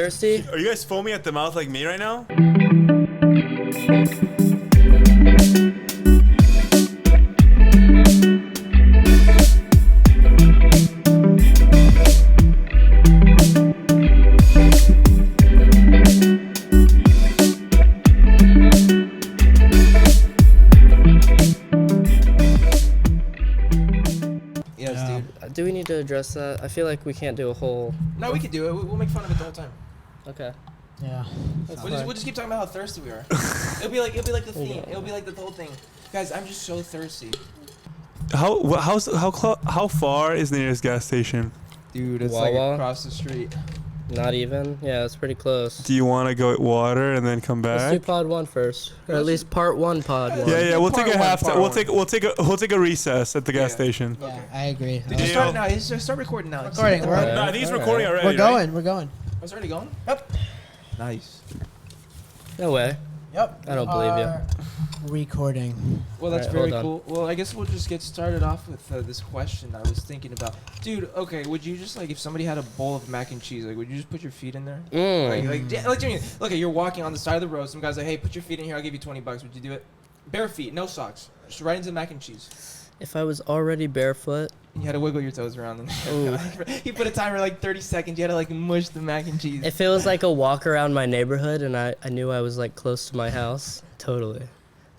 thirsty? Are you guys foaming at the mouth like me right now? Do we need to address that? I feel like we can't do a whole... No, we could do it. We'll make fun of it the whole time. Okay. Yeah. We'll just keep talking about how thirsty we are. It'll be like the theme. It'll be like the whole thing. Guys, I'm just so thirsty. How far is the nearest gas station? Dude, it's Wawa? like across the street. Not even? Yeah, it's pretty close. Do you want to go get water and then come Let's back? do pod 1 first. Or at least part 1 pod 1. Yeah, we'll take a half. part We'll take a recess at the gas station. Yeah, I agree. Did you start now? Start recording now. Recording. No, I think it's recording already. We're going. We're going. Oh, it's already going? Yep. Nice. No way. Yep. I don't believe you. Recording. Well, that's Alright, very hold cool. Well, I guess we'll just get started off with this question I was thinking about. Dude, okay, would you just, like, if somebody had a bowl of mac and cheese, like, would you just put your feet in there? Like Jimmy, look, you're walking on the side of the road, some guy's like, hey, put your feet in here, I'll give you $20. Would you do it? Bare feet, no socks. Just right into the mac and cheese. If I was already barefoot... And you had to wiggle your toes around. He put a timer like 30 seconds. You had to, like, mush the mac and cheese. If it was like a walk around my neighborhood and I knew I was, like, close to my house, totally.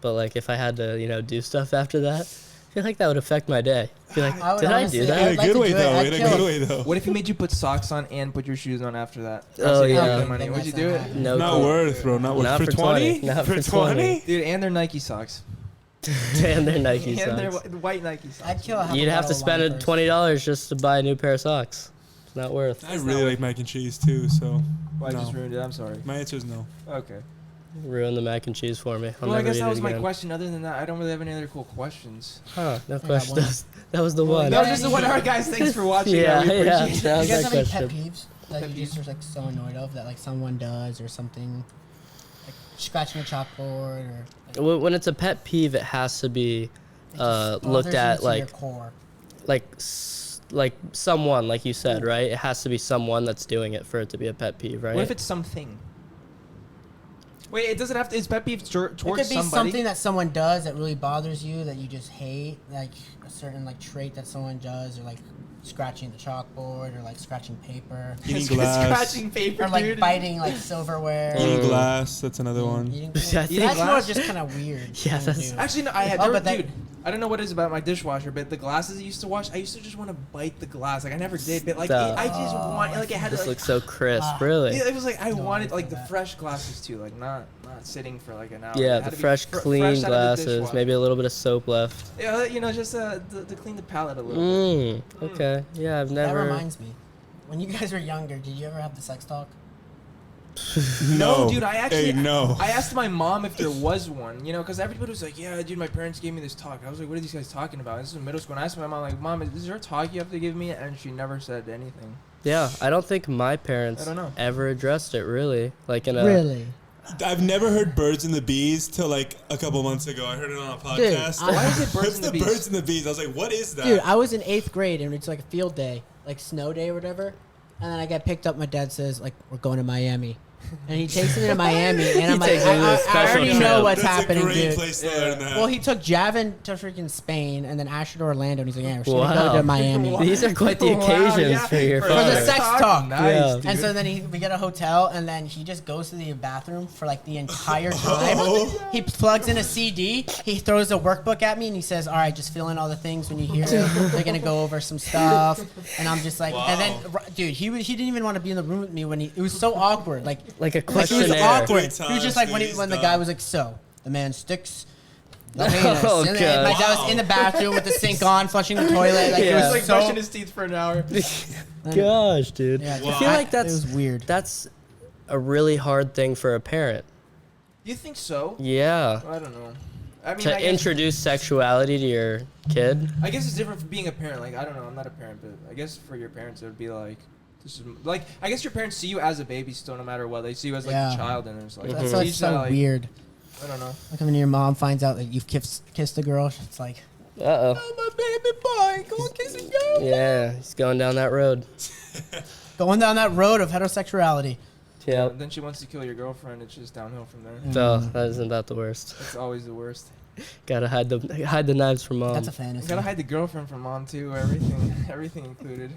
But, like, if I had to, do stuff after that, I feel like that would affect my day. I feel like, did I do that? In a good way, though. What if he made you put socks on and put your shoes on after that? Oh, yeah. Money. Would you do it? No. Not worth, bro. Not worth. Not for 20? 20? Not for for 20? Dude, and their Nike socks. And their Nike And their socks. white Nike socks. I'd kill a You'd have to spend $20 just to buy a new pair of socks. It's not worth. I really like mac and cheese too, so. Well, I no. just ruined it. I'm sorry. My answer is no. Okay. Ruin the mac and cheese for me. Well, I guess that was my question. Other than that, I don't really have any other cool questions. Huh, no I got question. one. That was the one. That was just the one. Alright, guys, thanks for watching. Yeah, We yeah. appreciate That Do was you guys that have any pet question. peeves that you just are like so annoyed of that like someone does or something, like scratching a chalkboard or When it's a pet peeve, it has to be it just looked bothers you at to like your core. like someone, like you said, right? It has to be someone that's doing it for it to be a pet peeve, right? What if it's something? Wait, it doesn't have to. It's pet peeve towards It could be somebody. something that someone does that really bothers you that you just hate, like a certain like trait that someone does, or like scratching the chalkboard, or like scratching paper, Eating glass. Scratching paper, or like dude. biting like silverware. Eating glass. That's another one. Eating Yeah, I think that's more glass- just kind of weird. Yeah, thing to that's- do. Actually, no. I had, Oh, there but were- that- dude. I don't know what it is about my dishwasher, but the glasses I used to wash, I used to just want to bite the glass. Like I never did, but like Stop. I just want, like it had to This like. looks so crisp, really. Yeah, it was like I No, wanted I like feel the that. fresh glasses too, like not sitting for like an hour. Yeah, It had the to be fresh, clean fresh out of the glasses, dishwasher. maybe a little bit of soap left. Yeah, just to clean the palate a little. Okay. Yeah, I've That never. reminds me, when you guys were younger, did you ever have the sex talk? No, dude, I actually. Hey, no. I asked my mom if there was one, because everybody was like, yeah, dude, my parents gave me this talk. I was like, what are these guys talking about? This is in middle school. And I asked my mom, like, Mom, is there a talk you have to give me? And she never said anything. Yeah, I don't think my parents I don't know. ever addressed it, really. Like in a. Really? I've never heard Birds and the Bees till like a couple months ago. I heard it on a podcast. I- Why is it Birds What's and the the Bees? Birds and the Bees? I was like, what is that? Dude, I was in 8th grade and it's like a field day, like snow day or whatever. And then I get picked up. My dad says, like, we're going to Miami. And he takes me to Miami. And I'm like, takes you to a I special already trip. know what's That's happening, a great dude. place to learn that. Well, he took Javin to freaking Spain and then Asher to Orlando. And he's like, yeah, we're just going to Wow. go to Miami. Wow. These are quite the Wow, occasions yeah. for your For the father. sex talk. Nice, Yeah. dude. And so then we get a hotel, and then he just goes to the bathroom for like the entire time. Oh. He plugs in a CD. He throws a workbook at me, and he says, "All right, just fill in all the things when you hear it. They're gonna go over some stuff." And I'm just like, and then, dude, he didn't even want to be in the room with me when it was so awkward. Like a he was questionnaire. awkward. Three He was just times, like dude, when the he's guy done. was like, "So the man sticks." The penis." Oh, And then my God. dad was in the bathroom with the sink on, flushing the toilet. Like Yeah. it was He was like so. brushing his teeth for an hour. Gosh, dude. Yeah, I feel like it was weird. that's a really hard thing for a parent. You think so? Yeah. I don't know. I mean, To I guess, introduce sexuality to your kid. I guess it's different from being a parent. Like, I don't know. I'm not a parent, but I guess for your parents, it would be like, this is like, I guess your parents see you as a baby still, no matter what. They see you as like Yeah. a child, and it's like, That's you like just so gotta, like, weird. I don't know. Like when your mom finds out that you've kissed a girl, it's like, Uh oh. I'm a baby boy. Go and kiss a girl. Yeah, he's going down that road. going down that road of heterosexuality. Yeah. Then she wants to kill your girlfriend. It's just downhill from there. Oh, that isn't that the worst? It's always the worst. Gotta hide the knives from mom. That's a You fantasy. gotta hide the girlfriend from mom too. Everything included.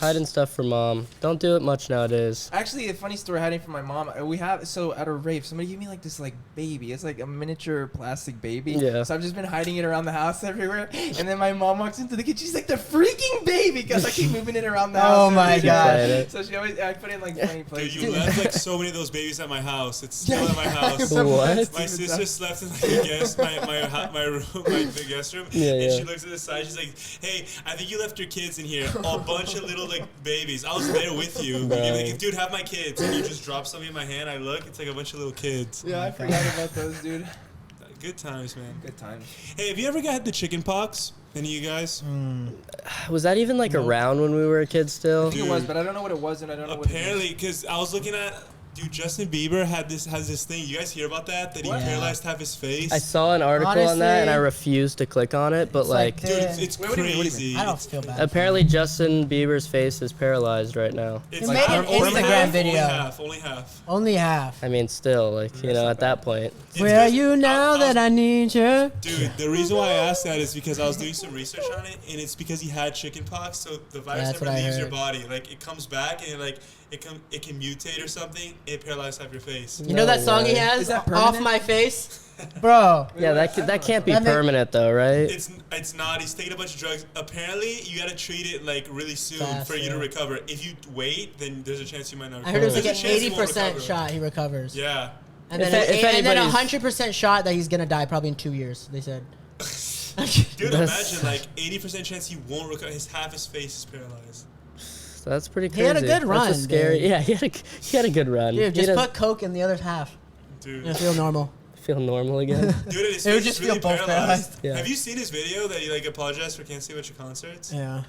Hiding stuff from mom. Don't do it much nowadays. Actually, a funny story hiding from my mom. We have at a rave, somebody gave me like this like baby. It's like a miniature plastic baby. Yeah. So I've just been hiding it around the house everywhere. And then my mom walks into the kitchen. She's like, the freaking baby, because I keep moving it around the house. Oh my god. So she always I put it in like funny places. Dude, you left like so many of those babies at my house. It's still at my house. What? My sister slept in like the guest my room, like the guest room, Yeah, and yeah. she looks at the side. She's like, "Hey, I think you left your kids in here. A bunch of little like babies. I was there with you. Bro. You're like, dude, have my kids." And you just drop something in my hand. I look, it's like a bunch of little kids. Yeah, I forgot about those, dude. Good times, man. Good times. Hey, have you ever had the chicken pox? Any of you guys? Was that even like around when we were a kid still? I think it was, but I don't know what it was, and I don't know what it Apparently, because I was looking at, dude, Justin Bieber has this thing. You guys hear about that? That he What? paralyzed half his face. I saw an article on that and I Honestly, refused to click on it, but it's like like, dude, it's Wait, what do you mean, what do you crazy. I don't feel bad. apparently Justin Bieber's face is paralyzed right now. It's He made an only Instagram half, video. Only half. Only half. I mean, still, like, you know, at that point. It's Where are just- you now that I need you? Dude, the reason why I asked that is because I was doing some research on it, and it's because he had chickenpox, so the virus That's never what I leaves your heard. body. Like, it comes back, and it can mutate or something. It paralyzes half your face. You know that song he way. has? Is that Off permanent? my face? Bro. Yeah, that can't be That make- permanent though, right? It's not. He's taking a bunch of drugs. Apparently, you gotta treat it like really soon Fast, for you yeah. to recover. If you wait, then there's a chance you might not I recover. heard it was like There's an a chance you won't 80% recover. shot he recovers. Yeah. And If then, a- if and then a anybody's- 100% shot that he's going to die probably in 2 years, they said. Dude, That's- imagine like 80% chance he won't recover. Half his face is paralyzed. So that's pretty He crazy. had a good run, That's a scary. dude. Yeah, he had a good run. Dude, He just does put Coke in the other half. Dude. You'll feel normal. feel normal again. Dude, his It would face just is really feel both paralyzed. Yeah. Have you seen his video that he like apologized for canceling a bunch of concerts? Yeah.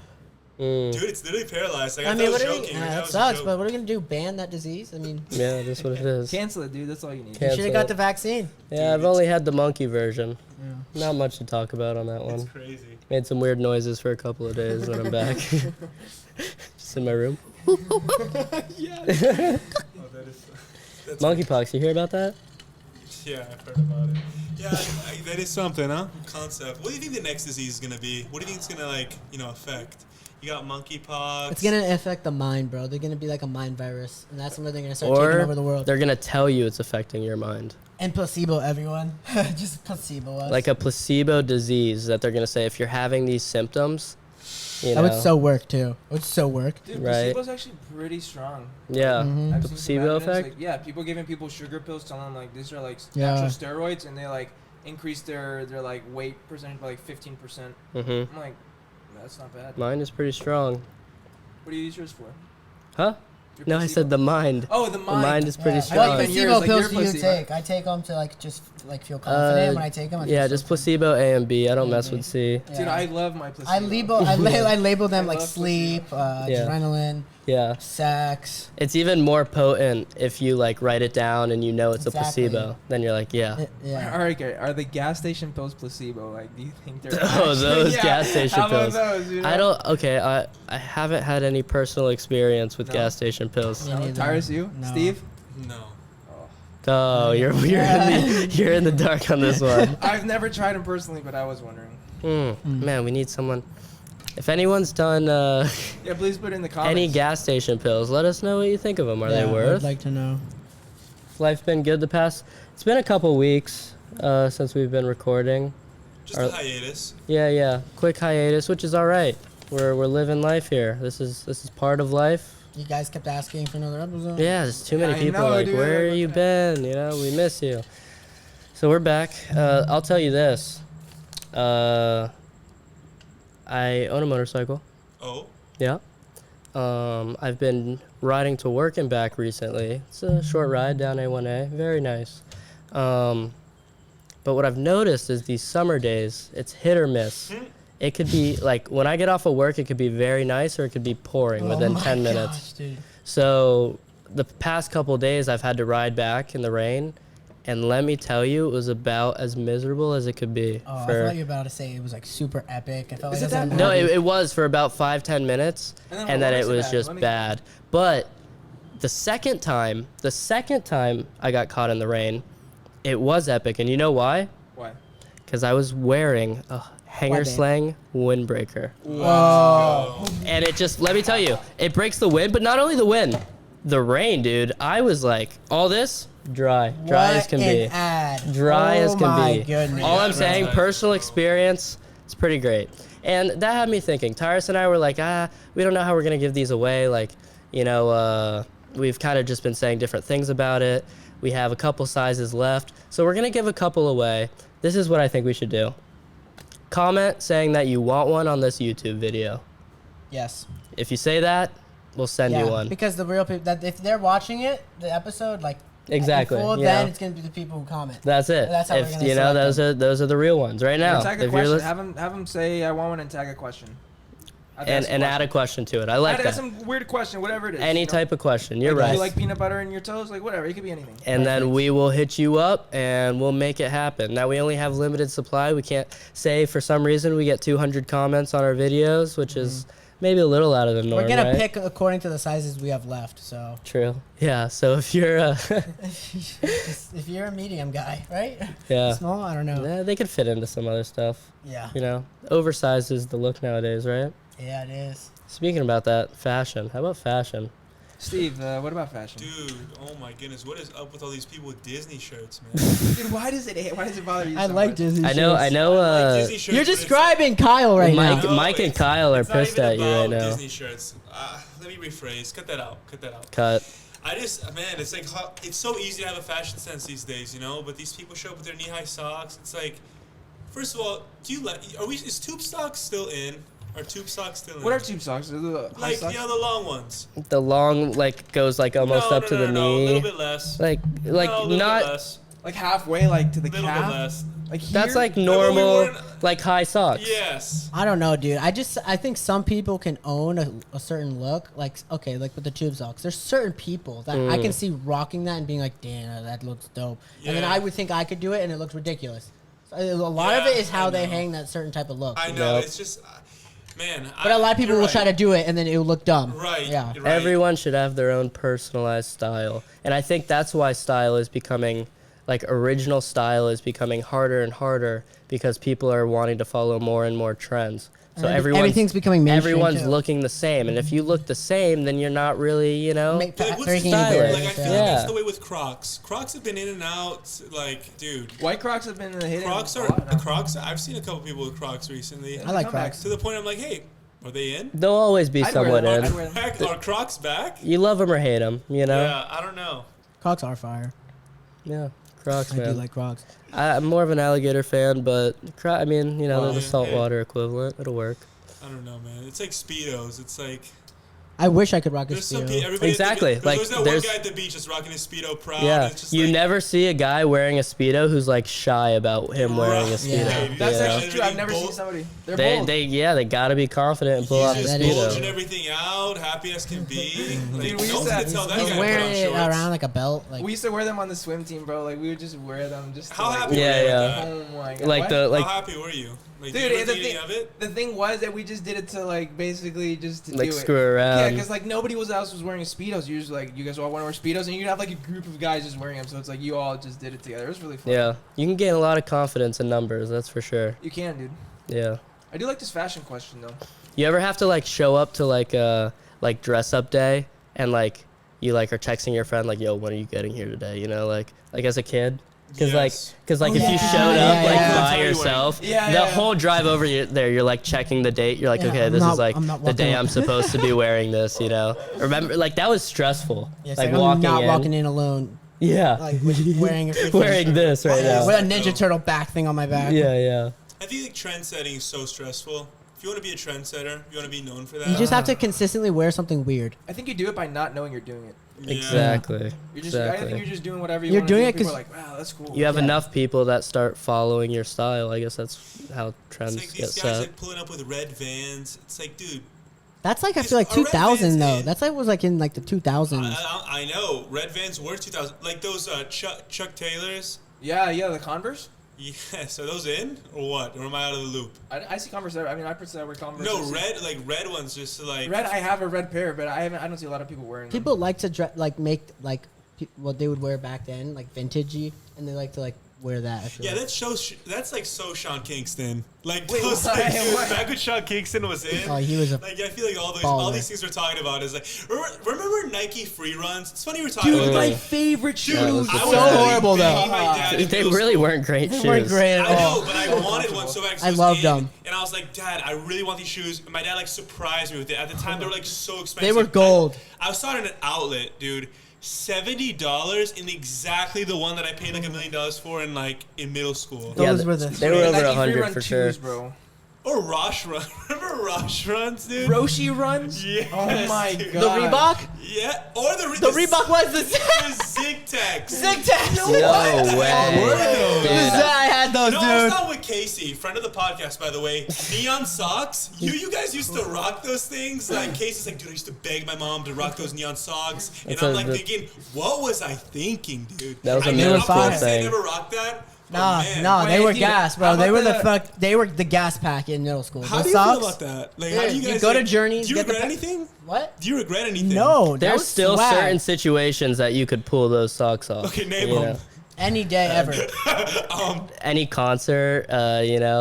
Mm. Dude, it's literally paralyzed. Like, I, I thought mean, it was what are we, joking. Like, that was a sucks, joke. but what are we going to do? Ban that disease? I mean, Yeah, that's what it is. Cancel it, dude. That's all you need. you Cancel should have got it. the vaccine. Yeah, I've only had the monkey version. Not much to talk about on that It's one. crazy. Made some weird noises for a couple of days, then I'm back. Just in my room. Oh, that is. That's Monkeypox, you hear about that? Yeah, I've heard about it. Yeah, that is something, huh? Concept. What do you think the next disease is gonna be? What do you think it's gonna affect? You got monkeypox. It's going to affect the mind, bro. They're going to be like a mind virus. And that's when they're going to start taking Or over the world. they're gonna tell you it's affecting your mind. And placebo, everyone. Just placebo us. Like a placebo disease that they're gonna say if you're having these symptoms, you That know. would so work, too. It would so work. Dude, Right. placebo's actually pretty strong. Yeah. Mhm. I've The seen some placebo evidence, effect? Like, yeah, people giving people sugar pills, telling them like these are like Yeah. natural steroids, and they like increase their like weight percentage by like 15%. Mm-hmm. I'm like, that's not bad. Mine is pretty strong. What do you use yours for? Huh? Your No, I placebo? said the mind. Oh, the The mind. mind is pretty Yeah. strong. What Like placebo yours, like pills your do you placebo. take? I take them to like just like feel confident when I take them. Yeah, just placebo A and B. I don't mess with C. Dude, I love my placebo. I label them I like love sleep, Yeah. adrenaline, Yeah. sex. It's even more potent if you like write it down and you know it's Exactly. a placebo. Then you're like, yeah. Yeah. All right, okay. Are the gas station pills placebo? Like, do you think they're? Oh, those Yeah. gas station How about pills. those, you know? I don't. Okay, I haven't had any personal experience with No. gas station pills. Me No, neither. tires you, No. Steve? No. Oh, you're in the dark on this one. I've never tried them personally, but I was wondering. Man, we need someone. If anyone's done Yeah, please put it in the comments. any gas station pills, let us know what you think of them. Are they worth? I'd like to know. Life been good the past? It's been a couple weeks since we've been recording. Just Are- a hiatus. Yeah. Quick hiatus, which is all right. We're living life here. This is part of life. You guys kept asking for another episode. Yeah, there's too many I people know, like, dude. where you been? You know, we miss you. So we're back. I'll tell you this. I own a motorcycle. Oh. Yeah. I've been riding to work and back recently. It's a short ride down A1A. Very nice. But what I've noticed is these summer days, it's hit or miss. It could be like when I get off of work, it could be very nice or it could be pouring within 10 minutes. Gosh, dude. So the past couple days, I've had to ride back in the rain. And let me tell you, it was about as miserable as it could be. Oh, I thought you were about to say it was like super epic. I felt Is like it that's that No, it was for about 5-10 minutes, And then and what then it makes it was bad? just Let me- bad. But The second time I got caught in the rain, it was epic. And you know why? Why? Because I was wearing a hanger Why, babe? slang windbreaker. Whoa. And it just, let me tell you, it breaks the wind, but not only the wind, the rain, dude. I was like, all this, dry as can be. Dry as can be. Goodness. All I'm saying, personal experience, it's pretty great. And that had me thinking. Tyrus and I were like, we don't know how we're going to give these away. Like, you know, we've kind of just been saying different things about it. We have a couple sizes left. So we're going to give a couple away. This is what I think we should do. Comment saying that you want one on this YouTube video. Yes. If you say that, we'll send you one. Because the real people, that if they're watching it, the episode, like, Exactly. in full, yeah. then it's going to be the people who comment. That's it. That's how we're if gonna you know, select those are the real ones right now. Tag a If you're question. lis- Have them say I want one and tag a question. and add a question to it. I like Add that. some weird question, whatever it is. Any you know? type of question. You're Like, do right. you like peanut butter in your toast? Like whatever. It could be anything. And then we will hit you up and we'll make it happen. Now we only have limited supply. We can't say for some reason we get 200 comments on our videos, which is maybe a little out of the norm. We're going right? to pick according to the sizes we have left, so. True. Yeah. So if you're, If you're a medium guy, right? yeah, Small? I don't know. yeah, they could fit into some other stuff. Yeah. You know, oversized is the look nowadays, right? Yeah, it is. Speaking about that, fashion. How about fashion? Steve, what about fashion? Dude, oh my goodness, what is up with all these people with Disney shirts, man? Dude, why does it bother you? I so like much? Disney I know. Like Disney shirts, You're but it's describing Kyle right Mike, now. No, Mike and it's- Kyle are it's not pissed even at you right about now. Disney shirts. Let me rephrase. Cut that out. Cut that out. Cut. I just, man, it's like it's so easy to have a fashion sense these days, you know. But these people show up with their knee-high socks. It's like, first of all, is tube socks still in? Are tube socks still in? What are tube socks? Are the high Like, socks? you know, the long ones. The long like goes like almost no, up no, to no, the no, knee. a little bit less. Like No, a little not. bit less. Like halfway, like to the Little calf. bit less. Like here? That's like but we normal, weren't- like high socks. Yes. I don't know, dude. I think some people can own a certain look. Like, okay, like with the tube socks. There's certain people that I can see rocking that and being like, damn, that looks dope. And then Yeah. I would think I could do it and it looks ridiculous. So a lot of Yeah, it is how I they know. hang that certain type of look. I know. Yep. It's just, man. But a lot of people will try to do it and then it will look dumb. Right. Yeah. Right. Everyone should have their own personalized style, and I think that's why style is becoming, like original style is becoming harder and harder because people are wanting to follow more and more trends. So And everyone's everything's becoming mainstream, everyone's too. looking the same, and if you look the same, then you're not really, you know. Make- Like, what's breaking the any style? barriers, Like, I feel yeah. like that's the way with Crocs. Crocs have been in and out. Like, dude. White Crocs have been hitting. Crocs a are lot now. Crocs. I've seen a couple people with Crocs recently. I like Come back. Crocs. To the point I'm like, hey, are they in? They'll always be I'd wear somewhat them. in. I'd wear them. Are Crocs back? You love them or hate them, you know. Yeah, I don't know. Crocs are fire. Yeah, Crocs, I man. do like Crocs. I'm more of an alligator fan, but I mean, you know, Well, they're the yeah, saltwater equivalent. It'll work. I don't know, man. It's like Speedos. It's like I wish I could rock a there's some Speedo. people. Everybody, Exactly, There's like, always that one there's- guy at the beach just rocking his Speedo proud. Yeah, It's just you like, never see a guy wearing a speedo who's like shy about him wearing a Right. speedo. Yeah. That's you know? actually true. I've never seen Bold. somebody. They're They bold. they gotta be confident and pull He's off the just That is bulging speedo. everything out, happy as can be. Like, Dude, we no used one's to- gonna tell that he's guy He's to put wearing on it shorts. around like a belt. Like, We used to wear them on the swim team, bro. Like we would just wear them just. To, How like, happy Yeah, were you yeah. with that? Oh my god. Like What? the like How happy were you? Like, Dude, did you the think thing, of it? the thing was that we just did it to like basically just to like do screw it. around. Yeah, because like nobody else was wearing speedos. You just like you guys all want to wear speedos, and you'd have like a group of guys just wearing them. So it's like you all just did it together. It was really fun. Yeah, you can gain a lot of confidence in numbers. That's for sure. You can, dude. Yeah. I do like this fashion question though. You ever have to like show up to like dress up day and like you like are texting your friend like, yo, when are you getting here today? You know, like as a kid. Cause Yes. like Oh, if you yeah. showed Yeah, up like yeah. by That's how you yourself, went. Yeah, the yeah, yeah. whole drive over there, you're like checking the date. You're like, Yeah, okay, I'm this not- is like I'm not the day walking I'm supposed to be wearing this. You know, remember like that was stressful. yeah, it's like like, walking I'm not in. walking in alone. Yeah, Like wearing a freaking wearing this right now. with a Ninja Turtle back thing on my back. Yeah, yeah. I think like trend setting is so stressful. If you want to be a trendsetter, you want to be known for that. You just have to consistently wear something weird. I think you do it by not knowing you're doing it. Yeah. Exactly. You're just. I think Exactly. you're just doing whatever you You're want doing to it do. People 'cause- are like, wow, that's cool. You have Yeah. enough people that start following your style. I guess that's how It's trends like get these guys set. like pulling up with red Vans. It's like, dude, That's like I Is- feel like are red 2000 Vans though. in? That's like was like in like the 2000s. I know red Vans were 2000. Like those Chuck Taylors. Yeah, the Converse. Yes. Are those in or what? Or am I out of the loop? I see Converse. I mean, I personally wear Converse. No, red ones just to like. Red. I have a red pair, but I don't see a lot of people wearing them. People like to make like what they would wear back then, like vintagey, and they like to like wear that. I feel Yeah, like. that's like so Sean Kingston. Like Wait, those what? things, dude, What? back when Sean Kingston was in. Oh, he was a like I feel like all baller. these things we're talking about is like remember Nike free runs? It's funny we're talking Dude, about my this. favorite shoes. Yeah, those I are was so really horrible, though. begging my dad in They middle really school. weren't great They shoes. weren't great at I know, all. but I wanted one so bad. 'cause I it was loved in, them. And I was like, Dad, I really want these shoes. And my dad like surprised me with it. At the time, they were like so expensive. They were gold. I saw it in an outlet, dude. $70 in exactly the one that I paid like $1 million for in middle school. Yeah, Those were the. they were over Nike 100 free run for sure. twos, bro. Or Rosh Run. Remember Rosh Runs, dude? Roshi runs. Yes, Oh my dude. god. The Reebok? Yeah. Or The Reebok was the the Zig Tags. Zig Tags. No way. I had those, No, I was dude. not with Casey, friend of the podcast, by the way. Neon socks. You guys used to rock those things. Like Casey's like, dude, I used to beg my mom to rock those neon socks, and That's I'm a- like that- thinking, what was I thinking, dude? That was a I middle never, school I thing. never rocked that. Nah, man. no, they Wait, were dude, gas, how bro. They were about they were the gas pack in middle school. How Those do you socks? feel about that? Like, Yeah, how do you you guys go to like- Journeys, Do you get the regret pa- anything? What? Do you regret anything? No, that There's was still swag. certain situations that you could pull those socks off. Okay, name you them. know? Any day ever. Any concert,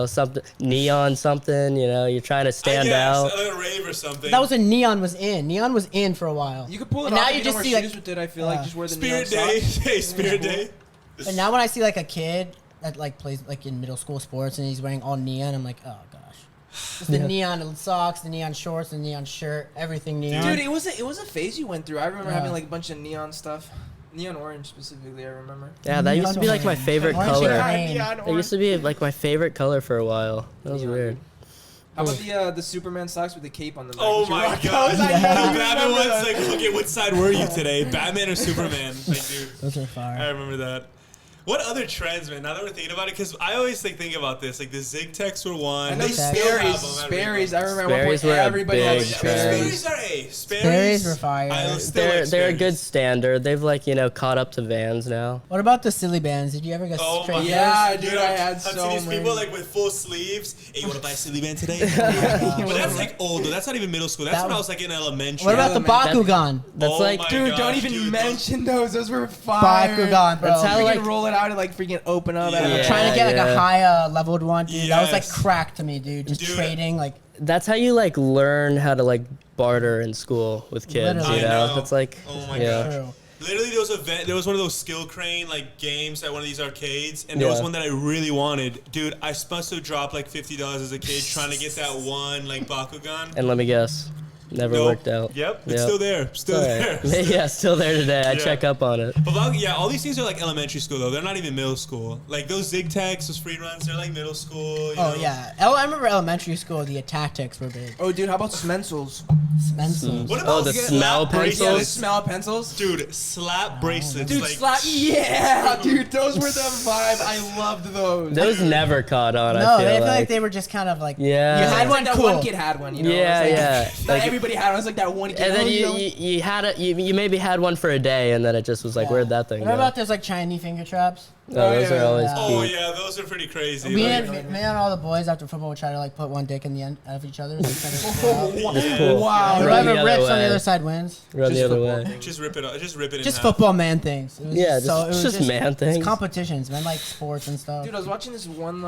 something neon, something. You're trying to stand out. A rave or something. That was when neon was in. Neon was in for a while. You could pull it And off. now if you don't just wear see, like- shoes with it. I feel like just wear the Spirit neon Day. socks. Hey, Spirit Day. And now when I see like a kid that like plays like in middle school sports and he's wearing all neon, I'm like, oh gosh. Just the neon socks, the neon shorts, the neon shirt, everything neon. Dude, it was a phase you went through. I remember Yeah. having like a bunch of neon stuff. Neon orange specifically, I remember. Yeah, that used to be like my Neon favorite orange. color. Orange. It used to be like my favorite color for a while. That was Neon. weird. How about the Superman socks with the cape on the back? Oh Would you my rock god. those? The I know you Batman remember ones, that. like, okay, which side were you today? Batman or Superman? Like, dude, Those are I fire. remember that. What other trends, man? Now that we're thinking about it, because I always think about this. Like the Zig Techs were one. I know They the still have Sperry's. them. Sperry's. I remember at one Sperry's point were a everybody had big Sperry's. Sperry's are A. Sperry's were fire. I still They're like they're a Sperry's. good standard. They've caught up to Vans now. What about the silly bands? Did you ever get Oh straight my Yeah, gosh, dude, I had I've so seen these many. people like with full sleeves. Hey, you want to buy a silly band today? bands? But that's like old though. That's not even middle school. That's That when I was- was like in elementary. What about the That- Bakugan? That's Oh like my Dude, don't gosh, even dude, mention those. Those were fire. Bakugan, bro. That's how, Freaking like- roll it out and like freaking open up. Yeah. I'm trying to get like a Yeah. high leveled one, dude. That was like Yes. crack to me, dude. Just Dude. trading, like that's how you learn how to barter in school with kids. Literally. You I know, know. it's like Oh my yeah. gosh. true. Literally, there was one of those skill crane games at one of these arcades, and there was Yeah. one that I really wanted. Dude, I must have dropped like $50 as a kid trying to get that one Bakugan. And let me guess, never Nope. worked out. Yep, it's Yep. still there. Still Alright. there. Yeah, still there today. I Yeah. check up on it. But all these things are like elementary school though. They're not even middle school. Like those Zig Tags, those free runs, they're like middle school. You Oh know? yeah, I remember elementary school. The tactics were big. Oh, dude, how about Smensels? Spencer. What Oh, about the slap smell Yeah, the pencils. smell pencils. Dude, slap bracelets. Dude, like, slap. Yeah, dude, those were the vibe. I loved those. Those never caught on. No, I I feel like they were just kind of like. Yeah. You It's had like one that cool. one kid had one, you know? Yeah, It was yeah. Not Like- everybody had one. It was like that one kid. And then oh, you had it. You maybe had one for a day, and then it just was like, Yeah. where'd that thing What go? about those like Chinese finger traps? Oh, those yeah, are always yeah. oh cute. yeah, those are pretty crazy. Me Like, and all the boys after football would try to put one dick in the end of each other. Just try to pull out. Just pull. Wow. Run Whoever the other rips on the way. other side wins. Run the Just other football way. thing. just rip it. Just rip it in Just half. football man things. It was Yeah, it was just man It's things. competitions, man, like sports and stuff. Dude, I was watching this one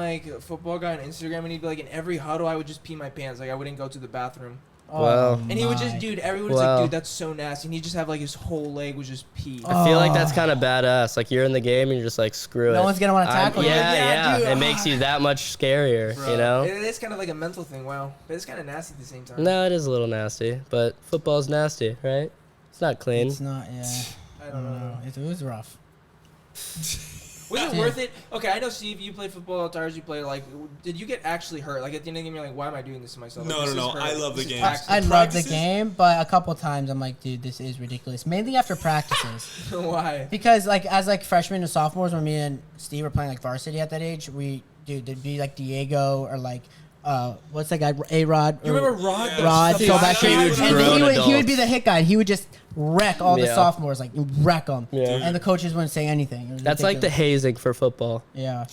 football guy on Instagram, and he'd be like, in every huddle, I would just pee my pants. Like I wouldn't go to the bathroom. Wow. And he would my. just, dude, everyone was Wow. like, dude, that's so nasty. And he'd just have like his whole leg was just pee. I feel like that's Oh. kind of badass. Like you're in the game and you're just like, screw it. No one's gonna wanna tackle you. Yeah, Yeah, yeah. dude. It makes you that much scarier. Bro, You know. It is kind of like a mental thing, wow. But it's kind of nasty at the same time. No, it is a little nasty, but football's nasty, right? It's not clean. It's not. Yeah. I don't know. It was rough. Was it Yeah. worth it? Okay, I know, Steve, you played football, Tars, you played, like, did you get actually hurt? Like, at the end of the game, you're like, why am I doing this to myself? Like, No, this no, is no, hurt. I love the This is game. taxing. I love the Practices? game, but a couple times I'm like, dude, this is ridiculous. Mainly after practices. Why? Because as freshmen and sophomores, when me and Steve were playing like varsity at that age, there'd be like Diego or like what's that guy, A-Rod? You remember Rod? Yeah. Rod, The so black back guy huge with and the- grown he would adults. be the hit guy. He would just wreck all the Yeah. sophomores, wreck them. Yeah. And the coaches wouldn't say anything. It was That's like the ridiculous. hazing for football. Yeah.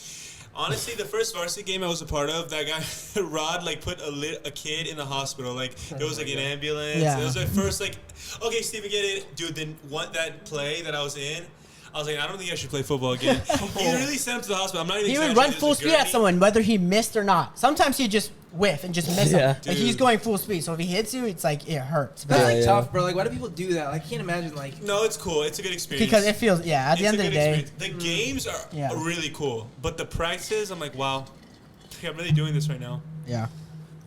Honestly, the first varsity game I was a part of, that guy Rod like put a kid in the hospital. Like there was like an ambulance. Yeah. It was my first like, okay, Steven, get it, dude. Then that play that I was in, I was like, I don't think I should play football again. He really sent him to the hospital. I'm not even. He would exaggerating. run full speed at someone, whether he missed or not. Sometimes he'd just whiff and just miss Yeah. him. Like he's going full speed, so if he hits you, it's like it hurts. That's like Yeah. tough, bro. Like, why do people do that? Like, I can't imagine. Like, No, it's cool. It's a good experience. Because it feels, yeah. At the It's end a of the good day, experience. The games are Yeah. really cool, but the practices, I'm like, wow, I'm really doing this right now. yeah.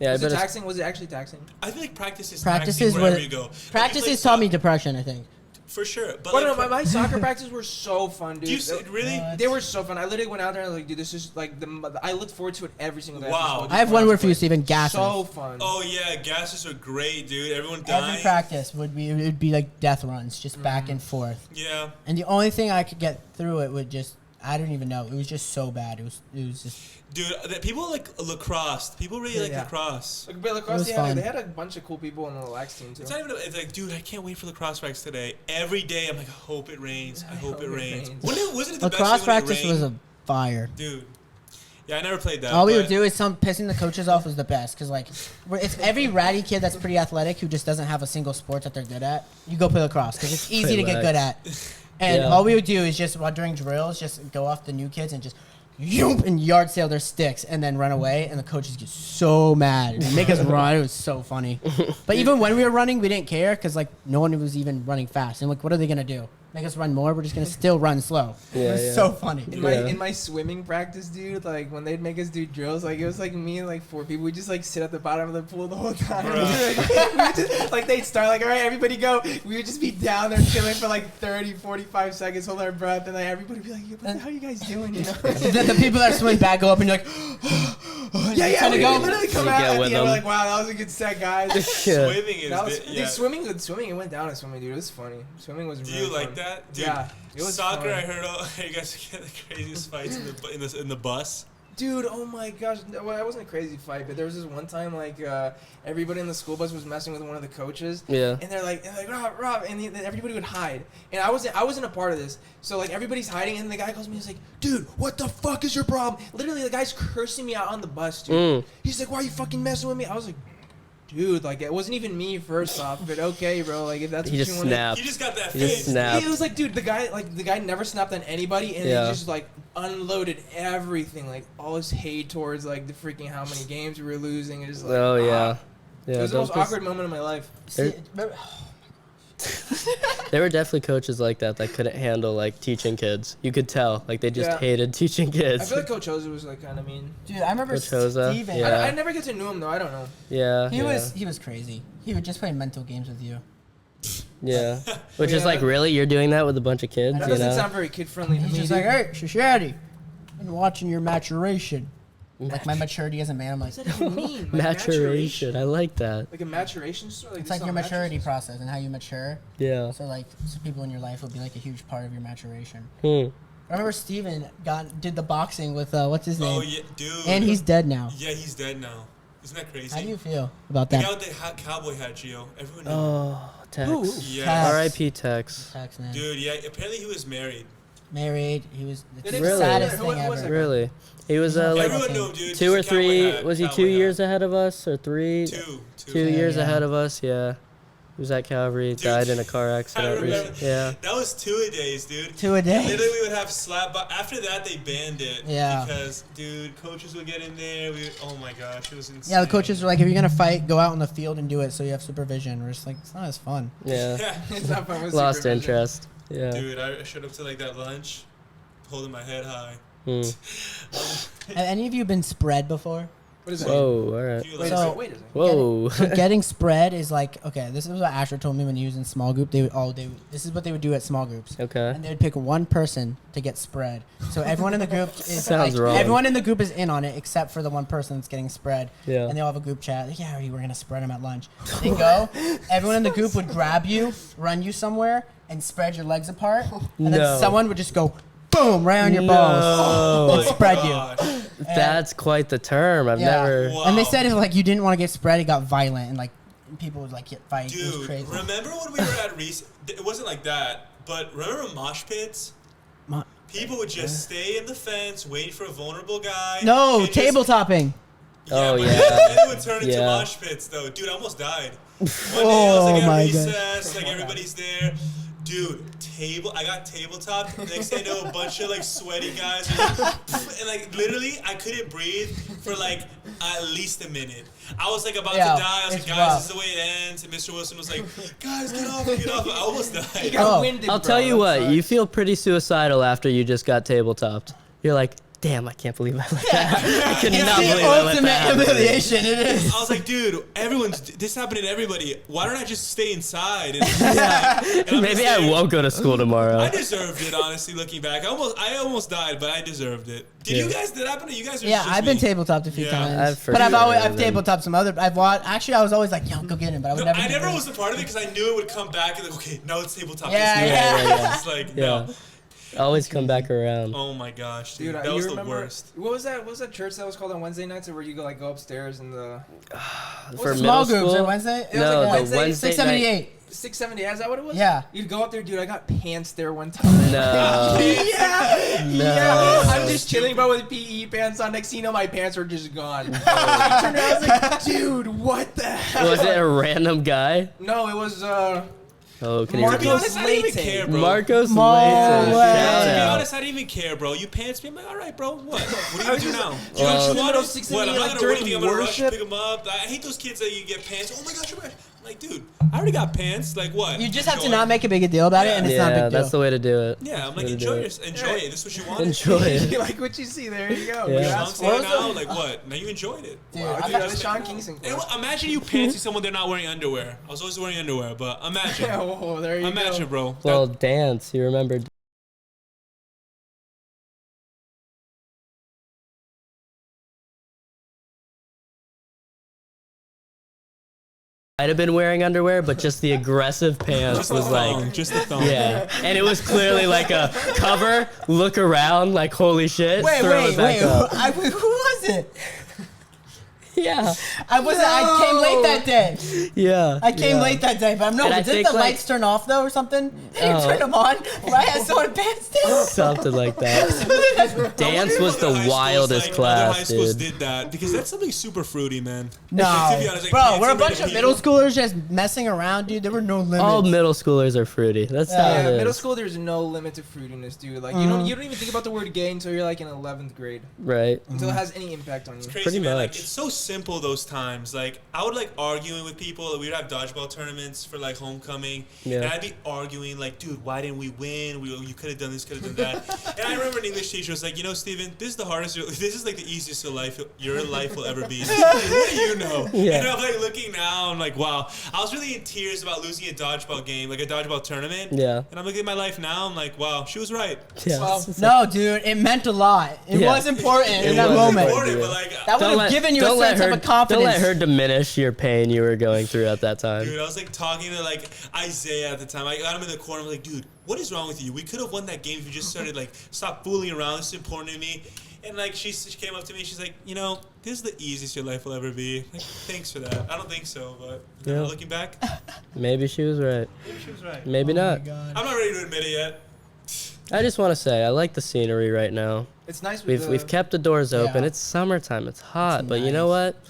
Yeah, was I it bet it's taxing? Was it actually taxing? I feel like practice is Practices taxing wherever were- you go. Like, you Practices play taught me soc- depression, I think. for sure. But But like, no, my soccer practices were so fun, dude. do you really? They were so fun. I literally went out there and I was like, dude, this is like I looked forward to it every single day. Wow. after school, just I have when one was word for you, playing. Steven. Gases. So fun. Oh yeah, gases are great, dude. Everyone dying. Every practice would be like death runs, just back and forth. Yeah. And the only thing I could get through it would just, I don't even know. It was just so bad. It was just. Dude, people like lacrosse. People really like Yeah. lacrosse. Like, but It lacrosse, was yeah, fun. they had a bunch of cool people on the lax team too. It's not even. It's like, dude, I can't wait for lacrosse practice today. Every day, I'm like, I hope it rains. I hope it rains. Wasn't it the Lacrosse best when it practice was rained? a fire. Dude. Yeah, I never played that. All we but- would do is pissing the coaches off was the best, because like it's every ratty kid that's pretty athletic who just doesn't have a single sport that they're good at. You go play lacrosse because it's easy to get good at. And Yeah. all we would do is just while during drills, just go off the new kids and just yoop and yard sale their sticks and then run away. And the coaches get so mad and make us run. It was so funny. But even when we were running, we didn't care because like no one was even running fast. And like, what are they gonna do? Make us run more? We're just gonna still run slow. Yeah, it was yeah. so funny. Yeah. In my swimming practice, dude, like when they'd make us do drills, like it was like me and like 4 people. We just like sit at the bottom of the pool the whole time. Bruh. We would just, like they'd start like, all right, everybody go. We would just be down there chilling for like 30, 45 seconds, hold our breath, and like everybody would be like, what the hell are you guys doing? You know? the people that swim back go up and you're like, yeah, trying to we go. literally come You out get at the with end. We're them. like, wow, that was a good set, guys. Yeah. Swimming is. That was, yeah. dude, swimming. It went down in swimming, dude. It was funny. Swimming was. Do really you like fun. that? Dude, Yeah, it was soccer. fun. I heard you guys get the craziest fights in the bus. Dude, oh my gosh. No, well, it wasn't a crazy fight, but there was this one time, like, everybody in the school bus was messing with one of the coaches. Yeah. And they're like, Rob, and then everybody would hide. And I wasn't a part of this. So, like, everybody's hiding, and the guy calls me, he's like, dude, what the fuck is your problem? Literally, the guy's cursing me out on the bus, dude. He's like, why are you fucking messing with me? I was like, dude, like, it wasn't even me first off, but okay, bro, like, if that's He what just you want snapped. You just got that He just face. snapped. It was like, dude, the guy never snapped on anybody, and Yeah. he just like unloaded everything, like all his hate towards like the freaking how many games we were losing. And just like, Oh yeah. it Yeah. was the most don't piss- awkward moment of my life. There- There were definitely coaches like that couldn't handle like teaching kids. You could tell, like they just Yeah. hated teaching I kids. feel like Coach Jose was like kind of mean. Dude, I remember Coach Hoza, Steven. yeah. I never get to know him though. I don't know. Yeah. He yeah. was crazy. He would just play mental games with you. Yeah. Which is Yeah. like, really, you're doing that with a bunch of kids, That you doesn't know? sound very kid friendly to He's me. just dude. like, hey, Shishadi, been watching your maturation. Like my maturity as a man, I'm like, What does that even mean? Like, Maturation. I like that. Like a maturation story. it's this like is your not maturity maturation. process and how you mature. Yeah. So like, people in your life will be like a huge part of your maturation. Hmm. I remember Steven did the boxing with what's his name? Oh yeah, dude. And he's dead now. Yeah, he's dead now. Isn't that crazy? How do you feel about The that? guy with the cowboy hat, Gio. Everyone knew. Oh, Tex. Ooh. Yeah. Tex. R.I.P. Tex. Tex, man. Dude, yeah. Apparently he was married. Married. He was it's Did the it- saddest Who- thing who was ever. that? Really? He was like Everyone knew him, dude. 2 or Just a cowboy 3. hat, Was he cowboy 2 hat. years ahead of us or 3? Two 2 years yeah. ahead of us. Yeah. He was at Calvary. Died in a car I accident. remember. Yeah. That was 2-a-days, dude. 2-a-days. Literally, we would have slap. But after that, they banned it. Yeah. Because, dude, coaches would get in there. Oh my gosh, it was insane. Yeah, the coaches were like, if you're gonna fight, go out on the field and do it, so you have supervision. We're just like, it's not as fun. Yeah. Yeah. It's not fun with Lost supervision. interest. Yeah. Dude, I showed up to like that lunch, holding my head high. Hmm. Have any of you been spread before? What is that? Whoa. All right. Dude, Wait like, a So- second. Wait a second. Whoa. So getting spread is like, okay, this is what Asher told me when he was in small group. This is what they would do at small groups. Okay. And they would pick one person to get spread. So everyone in the group is Sounds wrong. everyone in the group is in on it except for the one person that's getting spread. Yeah. And they all have a group chat. Like, yeah, we're gonna spread them at lunch. They go. Everyone in the group would grab you, run you somewhere, and spread your legs apart. And No. then someone would just go, boom, right on your balls. No. And spread you. gosh. That's quite the term. I've Yeah. never. Wow. And they said if like you didn't want to get spread, it got violent and like people would like get fight. It was Dude, crazy. remember when we were at Reese? It wasn't like that, but remember mosh pits? People would just stay in the fence, waiting for a vulnerable guy. No, and just- table topping. Oh, but yeah. Then it would turn into Yeah. mosh pits, though. Dude, I almost died. One day I was like Oh, my at gosh. recess, like everybody's there. Dude, I got tabletop. Next thing I know, a bunch of like sweaty guys, and like literally, I couldn't breathe for like at least a minute. I was like about to die. I was like, it's guys, rough. this is the way it ends. And Mr. Wilson was like, guys, get off, get off. I almost You died. got Oh, winded, I'll bro. tell you That what, sucks. you feel pretty suicidal after you just got tabletopped. You're like, damn, I can't believe I let that. I could It's not the believe I let ultimate that happen. humiliation. It is. I was like, dude, this happened to everybody. Why don't I just stay inside? And, and Maybe I won't go to school tomorrow. I deserved it, honestly. Looking back, I almost died, but I deserved it. Did you guys? Did that happen to you guys? Or Yeah, just I've been me? tabletopped a few Yeah. times, for but I've sure I've been. tabletopped some other. I've watched. Actually, I was always like, "Yo, go get him," but I would No, never. I do never it. was a part of it because I knew it would come back and like, okay, now it's tabletop. Yeah, Let's do it. yeah. It's like, Yeah. no. Always come back around. Oh my gosh, dude, Dude, that you was the remember worst. what was that? What was that church that was called on Wednesday nights, where you go upstairs and the For Small middle groups school? on Wednesday. It was No, like the Wednesday, Wednesday 678. 670. Is that what it was? Yeah. You'd go up there, dude. I got pants there one time. No. Yeah. No. Yeah. I'm just chilling, bro, with PE pants on. Next thing you know, my pants were just gone. I turned around, I was like, dude, what the hell? Was it a random guy? No, it was Oh, can you To be Marcos honest, I didn't even Late. care, bro. Marcos Mo- Leighton, way. shout To be out. honest, I didn't even care, bro. You pants me? I'm like, all right, bro. What? What are you I gonna do was now? just- You Well- know in the what? middle of 6 What? I'm a.m., not like, gonna wait. during I'm gonna rush worship. pick them up. I hate those kids that you get pants. Oh my gosh, you're right. I'm like, dude, I already got pants. Like what? You just have to Enjoy. not make a big deal about it, and it's not a Yeah, big deal. that's the way to do it. Yeah, I'm like, Way to enjoy do it. it. Enjoy it. This is what you wanted. Enjoy it. you like what you see. There you go. Yeah. You You know what I'm asked for saying it. now? Like what? Now you enjoyed it. Dude, Wow, I dude, got- that's Sean Kingston. And imagine you pantsy someone they're not wearing underwear. I was always wearing underwear, but imagine. Oh, there you Imagine, go. bro. Well, dance. You remember? Might have been wearing underwear, but just the aggressive pants Just the was thong. like, Just the thong. yeah. And it was clearly like a cover, look around, like holy shit, Wait, throw wait, it back wait. up. Who was it? Yeah, I came late that day. yeah. I came yeah. late that day, but I'm no. And I Didn't think, the like- lights turn off though, or something? They didn't Oh. turn them on. Right? I had someone pants down. Something like that. I wonder Dance if was other the high schools, wildest like, class, other high schools dude. did that because that's something super fruity, man. No, Like, to be honest, like, bro, pantsy we're a made bunch of of middle people. schoolers just messing around, dude. There were no limits. All middle schoolers are fruity. That's how Yeah, it is. middle school, there's no limit to fruitiness, dude. Like you don't even think about the word gay until you're like in 11th grade, Right. until it has any impact on you. Crazy, Pretty man. Like, much. it's so simple those times. Like I would like arguing with people. We would have dodgeball tournaments for like homecoming, Yeah. and I'd be arguing like, dude, why didn't we win? You could have done this, could have done that. And I remember an English teacher was like, you know, Steven, this is the hardest. This is like the easiest your life will ever be. What do you know? Yeah. And I'm like looking now. I'm like, wow. I was really in tears about losing a dodgeball game, like a dodgeball tournament. Yeah. And I'm looking at my life now. I'm like, wow, she was right. Yeah. Well, No, dude, it meant a lot. It Yeah. was important It in that was moment. Important, Yeah. but like, That would have given you a sense of a confidence. Don't let her diminish your pain you were going through at that time. dude, I was like talking to like Isaiah at the time. I got him in the corner. I'm like, dude, what is wrong with you? We could have won that game if you just started like stop fooling around. This is important to me. And like she came up to me. She's like, you know, this is the easiest your life will ever be. Like, thanks for that. I don't think so, but Yeah. looking back, Maybe she was right. maybe she was right. Maybe Oh my not. God. I'm not ready to admit it yet. I just want to say I like the scenery right now. it's nice. With We've kept the doors open. Yeah. It's summertime. It's hot, It's but you know nice. what?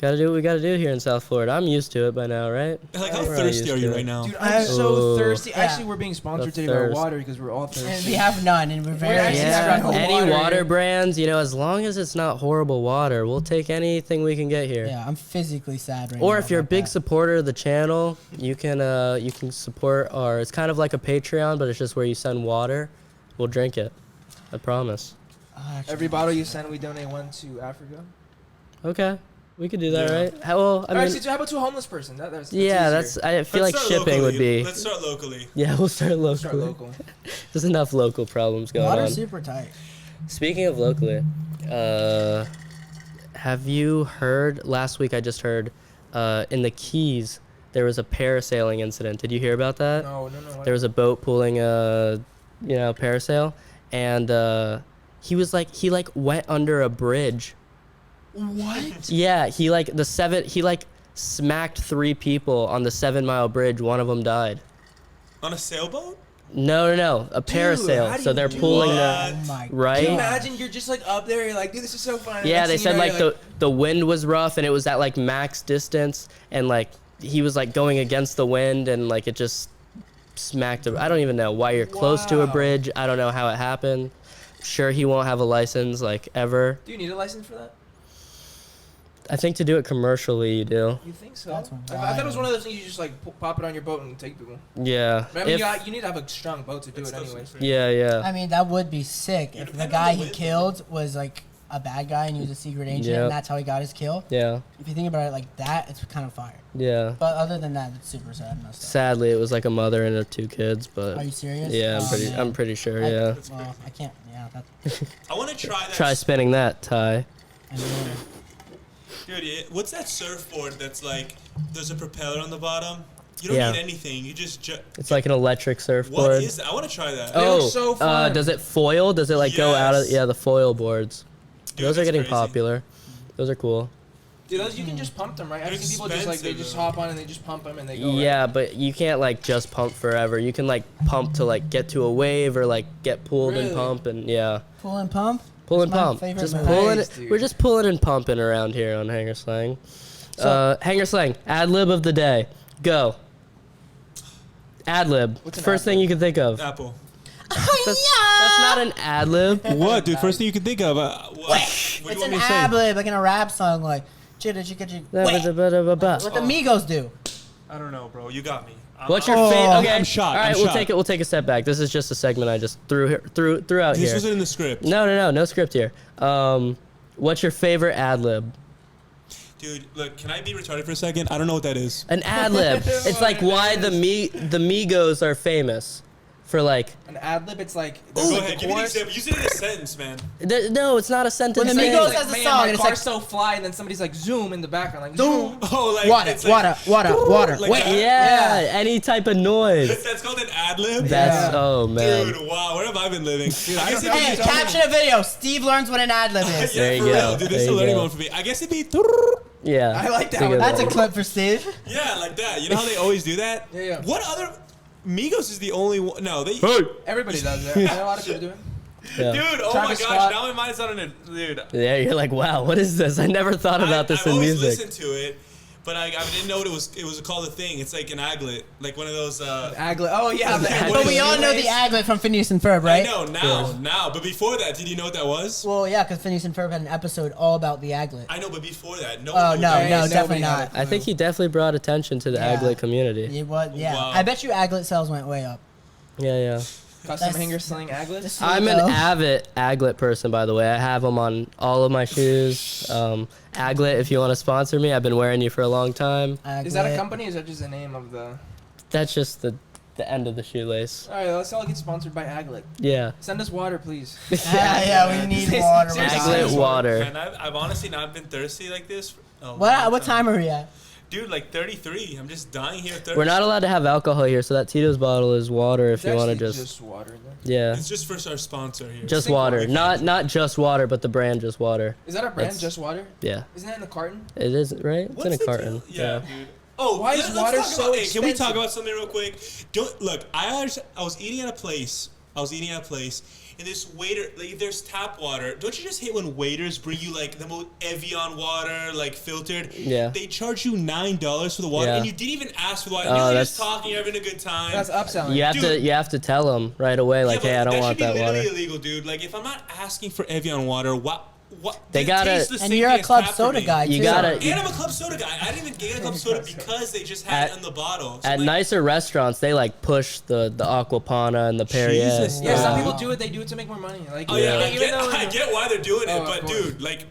Gotta do what we gotta do here in South Florida. I'm used to it by now, right? Like, how We're all thirsty used are to you it. right now? Dude, I'm so Ooh. thirsty. Yeah. Actually, we're being sponsored The today by thirst. water because we're all thirsty. And we have none, and we're very actually Yeah, got no any water water here. brands, you know, as long as it's not horrible water, we'll take anything we can get here. Yeah, I'm physically sad right now. Or if you're a about big that. supporter of the channel, you can support our. It's kind of like a Patreon, but it's just where you send water. We'll drink it. I promise. Actually, Every bottle you send, we donate one to Africa. Okay, we could do that, Yeah. right? How, well, I Or mean, actually, how about to a homeless person? That's yeah, easier. that's. I feel Let's like start shipping would locally. be. Let's start locally. Yeah, we'll start locally. Start local. There's enough local problems going water's on. super tight. Speaking of locally, have you heard? Last week I just heard, in the Keys there was a parasailing incident. Did you hear about that? No. There was a boat pulling a, parasail, and he went under a bridge. What? Yeah, he smacked 3 people on the 7 Mile bridge. One of them died. On a sailboat? No. A parasail. how do So you they're do pulling that? the Oh my right. Can you imagine you're just like up there, you're like, dude, this is so fun. Yeah, Next they thing said you know, like you're the wind was rough and it was at like max distance and like he was like going against the wind and like it just smacked him. I don't even know why you're close to a Wow. bridge. I don't know how it happened. Sure, he won't have a license like ever. Do you need a license for that? I think to do it commercially, you do. You think so? That's I thought it was one of those things you just like pop it on your boat and take people. Yeah. But I mean, If- you need to have a strong boat to do it anyways. yeah. I mean, that would be sick You if the depend on guy the he wind. killed was like a bad guy and he was a secret agent Yep. and that's how he got his kill. Yeah. If you think about it like that, it's kind of fire. Yeah. But other than that, it's super sad and messed up. Sadly, it was like a mother and her 2 kids, but Are you serious? yeah, Oh, man. I'm pretty sure. I- Yeah. Well, I can't. Yeah, that's. I want to try that. Try spinning that, Ty. I mean, Dude, what's that surfboard that's like there's a propeller on the bottom? You don't Yeah. need anything. You just It's like an electric what surfboard. is that? I want to try that. They look Oh, so fun. does it foil? Does it like go out of? Yes. Yeah, the foil boards. Dude, Those are that's getting crazy. popular. Those are cool. Dude, those you can just pump them, right? I've They're seen people just like they expensive, just though. hop on and they just pump them and they go. Yeah, but you can't like just pump forever. You can like pump to like get to a wave or like get pulled and Really? pump and yeah, pull and pump. pull and That's my pump. favorite Just move. pulling. Nice, dude. We're just pulling and pumping around here on Hanger Slang. Hanger Slang. Ad lib of the day. Go. Ad lib. What's an First ad thing lib? you can think of. Apple. That's not an ad lib. What, dude? First thing you can think of. What do you It's want an me to say? ad lib, like in a rap song, like chitty chitty chitty. What the What's Migos do? I don't know, bro. You got me. your Oh, favorite? Okay, I'm shocked. All right, I'm we'll shocked. take a step back. This is just a segment I just threw out This here. wasn't in the script. No script here. What's your favorite ad lib? Dude, look, can I be retarded for a second? I don't know what that is. An ad lib. It's like why the Migos are famous for like. An ad lib, it's like. Go there's, like, ahead, the give me an chorus. example. Use it in a sentence, man. No, it's not a sentence. When the thing. Migos It's has a man, song my and it's car's like so fly, and then somebody's like zoom in the background, like Zoom. Oh, like water, it's like, water. like Wait, that? Yeah, any type of noise. That's called an ad lib. That's Yeah. oh man. Dude, wow, where have I been living? I guess don't it'd Hey, be caption a video. Steve learns what an ad lib is. yeah, There you for go. real, dude. This is There a you learning go. moment for me. I guess it'd be Yeah. I like that It's a one. good That's a one. clip for Steve. yeah, like that. You know how they always do that? Yeah. What other Migos is the only one? No, they. Hey. Everybody does that. A lot of people do it. Yeah. Dude, oh Travis my Scott. gosh, now my mind's not on it. Dude, Yeah, you're like, wow, what is this? I never thought about this I've in always music. listened to it, but I didn't know what it was. It was called a thing. It's like an aglet, like one of those. Aglet. Oh yeah. the But aglet. But we all know the aglet from Phineas and Ferb, I right? know now, but before that, did you know what that was? Well, yeah, because Phineas and Ferb had an episode all about the aglet. I know, but before that, no. Oh, one knew no, what that no, was. definitely Nobody not. had I think he definitely brought attention to the Yeah. aglet community. It was, yeah. Wow. I bet you aglet sales went way up. Yeah. Custom That's- hanger sling aglets. This- I'm an Go. avid aglet person, by the way. I have them on all of my shoes. Aglet, if you want to sponsor me, I've been wearing you for a long time. Is that a Aglet. company? Or is that just the name of the? That's just the end of the shoelace. All right, let's all get sponsored by Aglet. Yeah. Send us water, please. Yeah, we need water. Seriously. Aglet water. Man, I've honestly not been thirsty like this. For a long What time are we at? Dude, like 33. I'm just dying here. Thirsty. We're not allowed to have alcohol here, so that Tito's bottle is water if It's you want to actually just. water. In there. Yeah. It's just for our sponsor here. Just Sink water. water. Not just water, but the brand just water. Is that a brand? That's- Just water? Yeah. Isn't that in the carton? It is, right? It's What's in a the carton. deal? Yeah, dude. Oh, Why is let's water talk so about, hey, can we talk expensive? about something real quick? Look. I was eating at a place. And this waiter, like, if there's tap water, don't you just hate when waiters bring you like the most Evian water, like filtered? Yeah. They charge you $9 for the water, Yeah. and you didn't even ask for the water. Oh, And you're just that's- talking, you're having a good time. That's upselling. You have to tell them right away, like, Yeah, hey, I but don't want that should be water. literally illegal, dude. Like, if I'm not asking for Evian water, what? They it gotta- tastes the And same you're thing a as club tap for soda me. guy, You too. gotta- And I'm a club soda guy. I didn't even get a club soda because they just had it in the bottle. So At like, nicer restaurants, they like push the Aquapana and the Perrier. Jesus, Yeah, some Wow. people do it. They do it to make more money. Like, Oh yeah, even though I get why they're doing it, Oh, of but course. dude, like,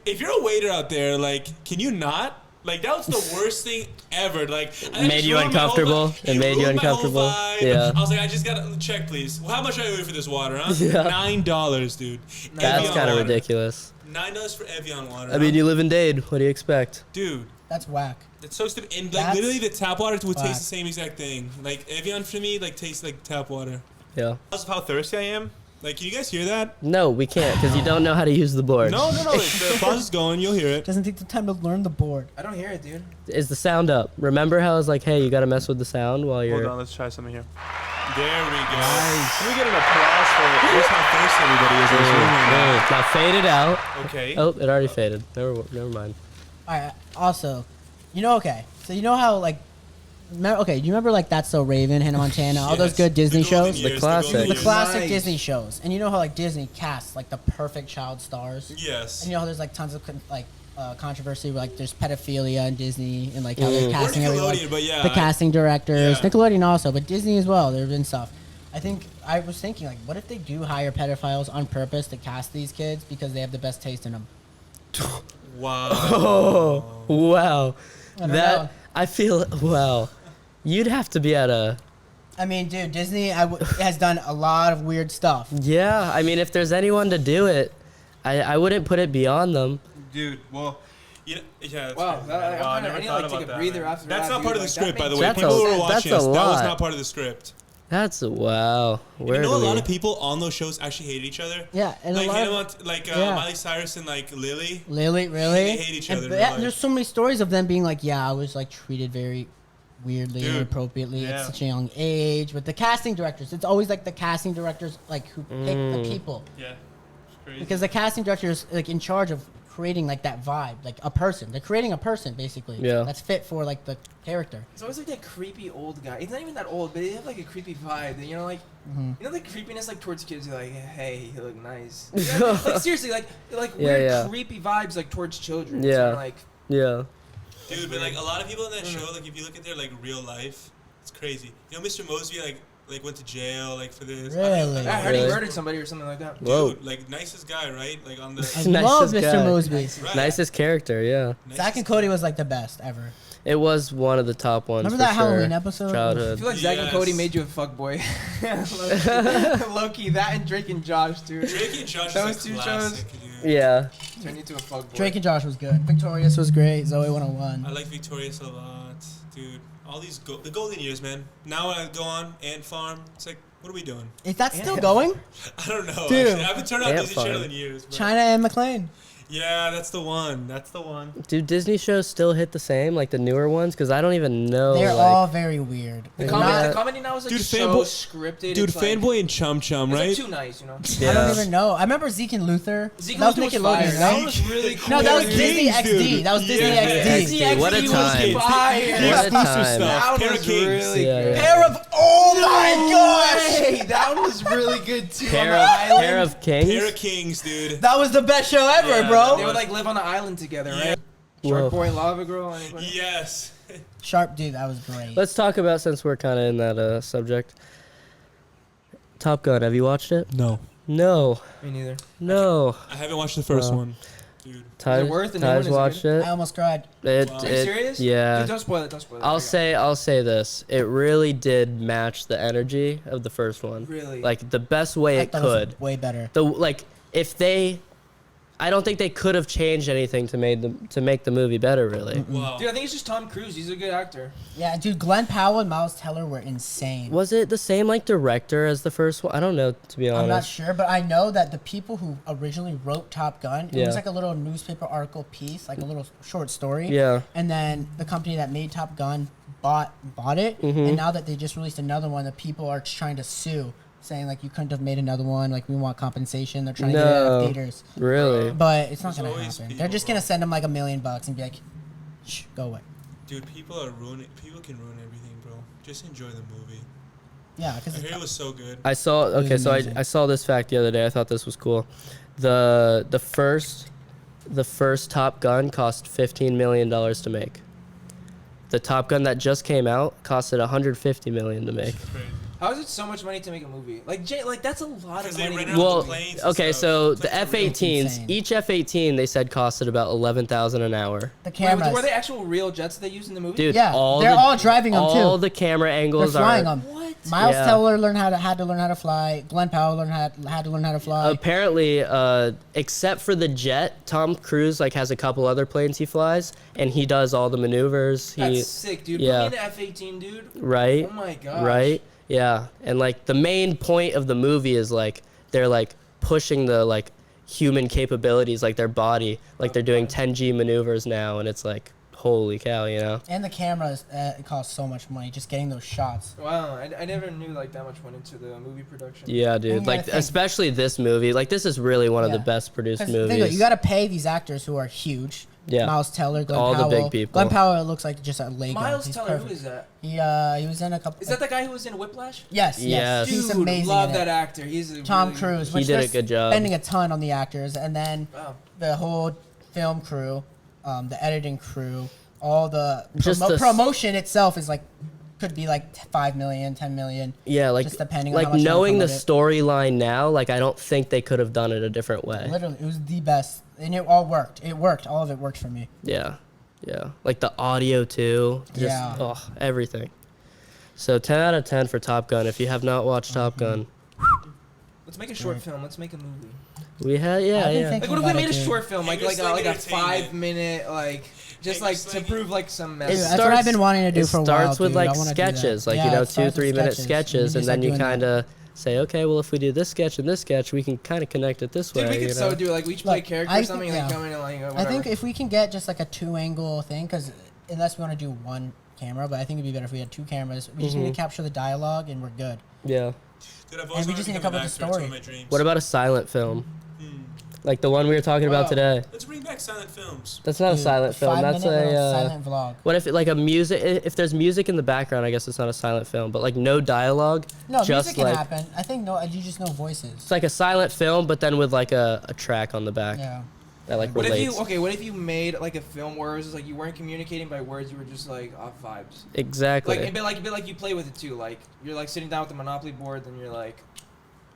if you're a waiter out there, like, can you not? Like, that was the worst thing ever. Like, I Made just you ruined my whole uncomfortable? vibe. It made you ruined my whole uncomfortable? vibe. Yeah. I was like, I just gotta check, please. Well, how much are you for this water, huh? Yeah. $9, dude. That's Evian kind of water. ridiculous. $9 for Evian water. I mean, you live in Dade. What do you expect? dude. That's whack. It's so stupid. And like That's literally, the tap water would whack. taste the same exact thing. Like Evian for me, like tastes like tap water. Yeah. Because of how thirsty I am. Like, can you guys hear that? No, we can't because you don't know how to use the board. No. The pause is going. You'll hear it. Doesn't take the time to learn the board. I don't hear it, dude. Is the sound up? Remember how I was like, hey, you got to mess with the sound while you're. Hold on. Let's try something here. There we go. Nice. Can we get an applause for just how thirsty everybody is in this room right now? Now fade it out. Okay. Oh, it already faded. Never mind. All right. Also, okay. So you know how like, okay, do you remember like That's So Raven, Hannah Montana, all those Yes. good Disney The golden shows? years, The classic. golden The years. classic Nice. Disney shows, and you know how like Disney casts like the perfect child stars. Yes. And you know how there's like tons of controversy where like there's pedophilia in Disney and like how they're Or casting everyone. Nickelodeon, but yeah. The casting directors, yeah. Nickelodeon also, but Disney as well. There have been stuff. I was thinking like, what if they do hire pedophiles on purpose to cast these kids because they have the best taste in them? Wow. Oh, wow. I don't know. I feel, wow. You'd have to be at a, I mean, dude, Disney has done a lot of weird stuff. yeah. I mean, if there's anyone to do it, I wouldn't put it beyond them. Dude, well, yeah, that's Wow, crazy, that- man. Wow, I never need to, thought like, take about a that, breather man. after That's that, not dude. part of the Like, that script, by the makes way. sense. People who are That's watching a us, that was lot. not part of the script. That's, wow. You know, a lot of people on those shows actually hate each other. Yeah, and Like, a lot Hannah of, Mont- Miley Cyrus and like Lily. Lily, really? They hate each other in real Yeah, life. there's so many stories of them being like, yeah, I was like treated very weirdly, Dude, inappropriately yeah. at such a young age. But the casting directors, it's always like the casting directors like who pick the people. Yeah. It's crazy. Because the casting director is like in charge of creating like that vibe, like a person. They're creating a person basically. Yeah. That's fit for like the character. It's always like that creepy old guy. He's not even that old, but they have like a creepy vibe. You know, like Mm-hmm. you know, the creepiness like towards kids. You're like, hey, you look nice. Like seriously, like Yeah, weird yeah. creepy vibes like towards children. Yeah. So I'm like, Yeah. Dude, but like a lot of people in that show, like if you look at their like real life, it's crazy. You know, Mr. Mosby like went to jail like for this. Really? I heard he Really? murdered somebody or something like that. Dude, Whoa. like nicest guy, right? Like on the. I Nicest love Mr. guy. Mosby. Right. Nicest character, yeah. Zach and Cody was like the best ever. It was one of the top ones. Remember for that sure. Halloween episode? I Childhood. feel like Zach and Cody Yes. made you a fuckboy. Low-key, that and Drake and Josh, dude. Drake and Josh Those is two like shows. classic, dude. Yeah. Turned you into a fuckboy. Drake and Josh was good. Victorious was great. Zoe 101. I like Victorious a lot, dude. All these the golden years, man. Now when I go on Ant Farm, it's like, what are we doing? Is that still Yeah. going? I don't know. Dude. Actually. I haven't turned on Ant Disney Farm. Channel in years. Bro. China and McLean. Yeah, that's the one. That's the one. Do Disney shows still hit the same, like the newer ones? Because I don't even know. They're like, all very weird. The Yeah. comedy, Not- the comedy now is like Dude, so Fanboy- scripted. Dude, it's like, Fanboy and Chum Chum, it's right? like too nice, you know. Yeah. I don't even know. I remember Zeke and Luther. Zeke that was Luther was Nickelodeon, fire. That right? was really cool. No, that was Kings, Disney XD. dude. That was Disney Yeah. XD. XD. What a XD was time. fire. What a Exclusive time. stuff. That Pair was of Kings. really Yeah, good. yeah. Pair of oh my gosh! Hey, that was really good too. Pair on the island. pair of kings. Pair of Kings, dude. That was the best show ever, Yeah, bro. They would like live on the island together, Yeah. right? Whoa. Shark Boy, Lava Girl, anybody? Yes. Sharp dude, that was great. Let's talk about, since we're kind of in that subject. Top Gun. Have you watched it? No. No. Me neither. No. I haven't watched the first Wow. one, dude. Ty's, worth the new one? Ty's Is it watched good? it. I almost cried. It, Wow. Are you it- serious? Yeah. Dude, don't spoil it. Don't spoil it. I'll say this. It really did match the energy of the first one. Really? Like the best way I it thought it was could. way better. If they, I don't think they could have changed anything to make the movie better. Really. Wow. Dude, I think it's just Tom Cruise. He's a good actor. Yeah, dude, Glenn Powell and Miles Teller were insane. Was it the same like director as the first one? I don't know, to be honest. I'm not sure, but I know that the people who originally wrote Top Gun, it Yeah. was like a little newspaper article piece, like a little short story. Yeah. And then the company that made Top Gun bought it, Mm-hmm. and now that they just released another one, the people are trying to sue, saying like you couldn't have made another one, like we want compensation. They're trying to get it out No. of theaters, Really? but it's not There's gonna always happen. people, They're just bro. gonna send them like $1 million and be like, shh, go away. Dude, people can ruin everything, bro. Just enjoy the movie. Yeah, I because hear it was so good. I saw. Okay, so amazing. I saw this fact the other day. I thought this was cool. The first Top Gun cost $15 million to make. The Top Gun that just came out costed $150 million to make. Crazy. How is it so much money to make a movie? Like, that's a lot of Because they money. rent to out Well, the planes and okay, stuff. so It's the like for real. F-18s, insane. each F-18 they said costed about $11,000 an hour. the Wait, cameras. were they actual real jets that they used in the movie? Dude, Yeah, they're all driving 'em, all too. the camera They're angles flying are. them. What? Miles Yeah. Teller had to learn how to fly. Glenn Powell had to learn how to fly. Apparently, except for the jet, Tom Cruise has a couple other planes he flies, and he does all the maneuvers. That's sick, dude. yeah. Put me in the F-18, dude. Right. Oh my gosh. Right? Yeah. And the main point of the movie is they're pushing the human capabilities, their body, they're doing 10G maneuvers now, and it's holy cow, you know. And the cameras, it costs so much money just getting those shots. Wow, I never knew like that much went into the movie production. Yeah, And dude. you Like gotta think- especially this movie. Like this is really one of the Yeah. best produced 'Cause think of it, movies. you got to pay these actors who are huge. Yeah. Miles Teller, Glenn All the Powell. big people. Glenn Powell looks like just a Lego. Miles He's Teller, who perfect. is that? He was in a couple. Is that the guy who was in Whiplash? Yes, Yes. yes. He's Dude, amazing. love in it. that actor. He's a Tom really- Cruise. He which did a they're good job. Spending a ton on the actors, and then Wow. the whole film crew, the editing crew, all the Just the s- promotion itself is like could be like 5 million, 10 million. Yeah, like just depending on how like much they knowing the promote it. storyline now, like I don't think they could have done it a different way. Literally, it was the best, and it all worked. It worked. All of it worked for me. Yeah, yeah. Like the audio too. Just, Yeah. Oh, everything. So 10 out of 10 for Top Gun. If you have not watched Top Gun, Let's make a short film. Let's make a movie. we had yeah. I've been Yeah. thinking- Like, what if we about made a it, dude. short film, like Angus like a Slinging 5-minute, like just like to Slinging. prove like some Dude, message. that's what I've been wanting to do It for a while. starts with dude. I like wanna do that. sketches, like Yeah, you know, it starts with 2-3 minute We sketches, just and start then you doing that. kind of say, okay, well, if we do this sketch and this sketch, we can kind of connect it this Dude, way. we could you so know? do like we each play Look, character I or something think- and like yeah. come in and like whatever. I think if we can get just like a 2-angle thing, because unless we want to do one camera, but I think it'd be better if we had 2 cameras. We just need to capture the dialogue, and we're good. Yeah. Dude, I've And always we wanted just to need to become come an up with actor. a It's one story. of my dreams. What about a silent film? Hmm. Like the one we were talking about Wow. today. Let's bring back silent films. That's not a Dude, silent film. 5-minute That's a. little silent vlog. What if it, like a music? If there's music in the background, I guess it's not a silent film. But like no dialogue. No, just music can like, happen. I think you just know voices. It's like a silent film, but then with like a track on the back Yeah. that like What if relates. what if you made like a film where it was just, like you weren't communicating by words, you were just like off vibes. Exactly. Like a bit like you play with it too. Like you're like sitting down with the Monopoly board, then you're like,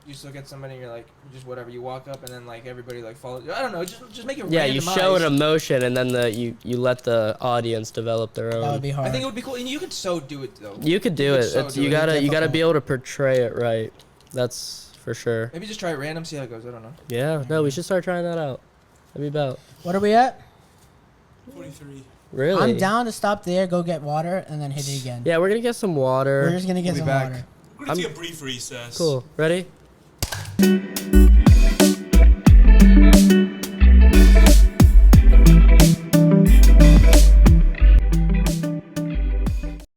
you just look at somebody, and you're like, just whatever. You walk up, and then like everybody like follows. I don't know. Just make it. Yeah, you show an randomized. emotion, and then you let the audience develop their That would own. be hard. I think it would be cool, and you could so do it though. You could do could it. so It's, do you it. gotta It's you gotta difficult. be able to portray it right. That's for sure. Maybe just try it random, see how it goes. I don't know. Yeah. No, we should start trying that out. That'd be about. What are we at? 43. Really? I'm down to stop there, go get water, and then hit it again. Yeah, we're gonna get some We're water. just gonna get We'll be some back. water. We're going to take a brief recess. Cool. Ready?